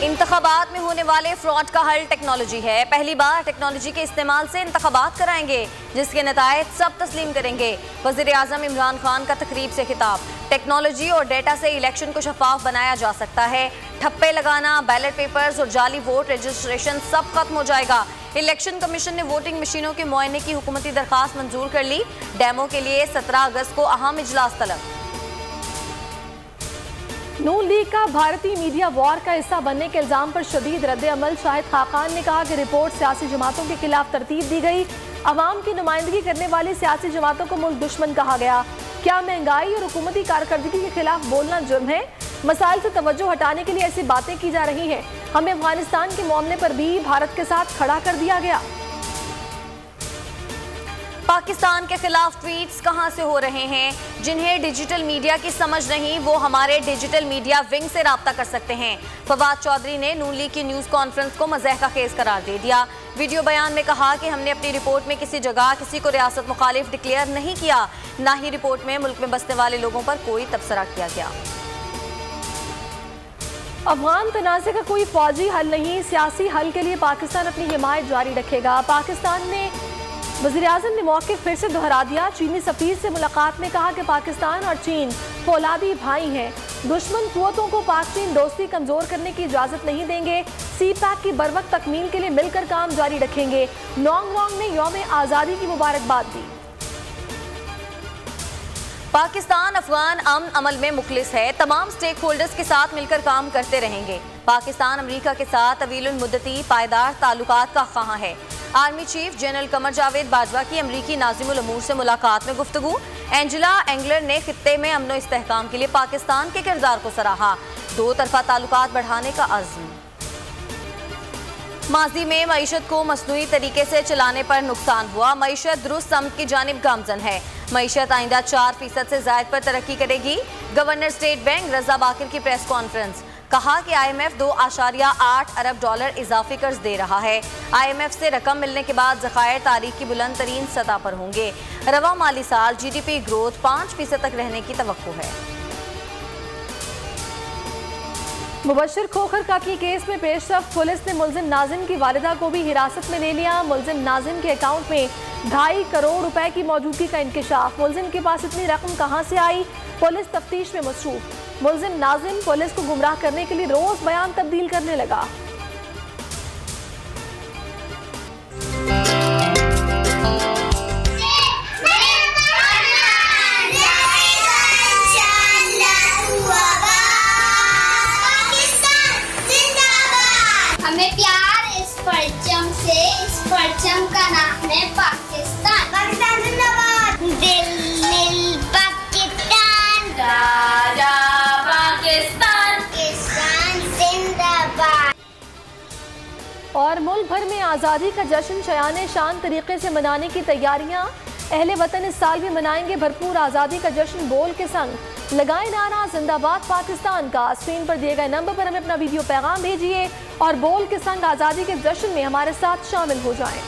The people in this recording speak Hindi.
इंतखाबात में होने वाले फ्रॉड का हल टेक्नोलॉजी है। पहली बार टेक्नोलॉजी के इस्तेमाल से इंतखाबात कराएंगे, जिसके नतायज सब तस्लीम करेंगे। वज़ीर आज़म इमरान खान का तकरीब से खिताब। टेक्नोलॉजी और डेटा से इलेक्शन को शफाफ बनाया जा सकता है। ठप्पे लगाना, बैलेट पेपर्स और जाली वोट रजिस्ट्रेशन सब खत्म हो जाएगा। इलेक्शन कमीशन ने वोटिंग मशीनों के मुआयने की हुकूमती दरखास्त मंजूर कर ली। डेमो के लिए 17 अगस्त को अहम इजलास तलब। नून लीग का भारतीय मीडिया वॉर का हिस्सा बनने के इल्जाम पर शदीद रद्द अमल। शाहिद खाकान ने कहा कि रिपोर्ट सियासी जमातों के खिलाफ तरतीब दी गई। अवाम की नुमाइंदगी करने वाली सियासी जमातों को मुल्क दुश्मन कहा गया। क्या महंगाई और हुकूमती कारकर्दगी के खिलाफ बोलना जुर्म है? मसाइल से तवज्जो हटाने के लिए ऐसी बातें की जा रही हैं। हमें अफगानिस्तान के मामले पर भी भारत के साथ खड़ा कर दिया गया। पाकिस्तान के खिलाफ ट्वीट्स कहां से हो रहे हैं? जिन्हें डिजिटल मीडिया की समझ नहीं, वो हमारे डिजिटल मीडिया विंग से राब्ता कर सकते हैं। फवाद चौधरी ने नून लीग की न्यूज कॉन्फ्रेंस को मज़ाक का खेज करार दे दिया। वीडियो बयान में कहा कि हमने अपनी रिपोर्ट में किसी जगह किसी को रियासत मुखालिफ डिक्लेयर नहीं किया, ना ही रिपोर्ट में मुल्क में बसने वाले लोगों पर कोई तबसरा किया गया। अफगान तनाज़े का कोई फौजी हल नहीं, सियासी हल के लिए पाकिस्तान अपनी हिमायत जारी रखेगा। पाकिस्तान ने वज़ीर आज़म ने मौक़िफ़ फिर से दोहरा दिया। चीनी सफ़ीर से मुलाकात में कहा कि पाकिस्तान और चीन फौलादी भाई हैं। दुश्मन कुव्वतों को पाक चीन दोस्ती कमज़ोर करने की इजाज़त नहीं देंगे। सी पैक की बरवक्त तकमील के लिए मिलकर काम जारी रखेंगे। नोंग रोंग ने यौम आज़ादी की मुबारकबाद दी। पाकिस्तान अफगान अमन अमल में मुखलिस है। तमाम स्टेक होल्डर्स के साथ मिलकर काम करते रहेंगे। पाकिस्तान अमरीका के साथ तवीलुल मुद्दती पायदार ताल्लुकात का ख़्वाह है। Army chief general Qamar Javed Bajwa की अमरीकी नाज़िमुल उमूर से मुलाकात में गुफ्तगू। एंजेला एंगलर ने खित्ते में अमन व इस्तेहकाम के लिए पाकिस्तान के किरदार को सराहा। दो तरफा ताल्लुकात बढ़ाने का अज़्म। माजी में मईशत को मसनूई तरीके से चलाने पर नुकसान हुआ। मईशत दुरुस्त समत की जानिब गामजन है। मईशत आइंदा 4% से ज़ायद पर तरक्की करेगी। गवर्नर स्टेट बैंक रजा बाकिर की प्रेस कॉन्फ्रेंस। कहा कि IMF $2.8 अरब इजाफी कर्ज दे रहा है। IMF से रकम मिलने के बाद ज़खायर तारीख की बुलंद तरीन सतह पर होंगे। रवा माली साल GDP ग्रोथ 5% तक रहने की तवक्को है। मुबशर खोखर कातल केस में पेशरफ। पुलिस ने मुलजिम नाजिम की वालिदा को भी हिरासत में ले लिया। मुलजिम नाजिम के अकाउंट में 2.5 करोड़ रुपए की मौजूदगी का इंकशाफ। मुलजिम के पास इतनी रकम कहां से आई? पुलिस तफ्तीश में मसरूफ। मुलजिम नाजिम पुलिस को गुमराह करने के लिए रोज बयान तब्दील करने लगा। हमें प्यार इस परचम से, इस परचम का नाम है पाकिस्तान। पाकिस्तान जिंदाबाद। दिल मिल पाकिस्तान, राजा पाकिस्तान, पाकिस्तान जिंदाबाद। और मुल्क भर में आज़ादी का जश्न शयान शान तरीके से मनाने की तैयारियां। अहले वतन इस साल भी मनाएंगे भरपूर आज़ादी का जश्न। बोल के संग लगाए नारा जिंदाबाद पाकिस्तान का। स्क्रीन पर दिए गए नंबर पर हमें अपना वीडियो पैगाम भेजिए और बोल के संग आज़ादी के जश्न में हमारे साथ शामिल हो जाएं।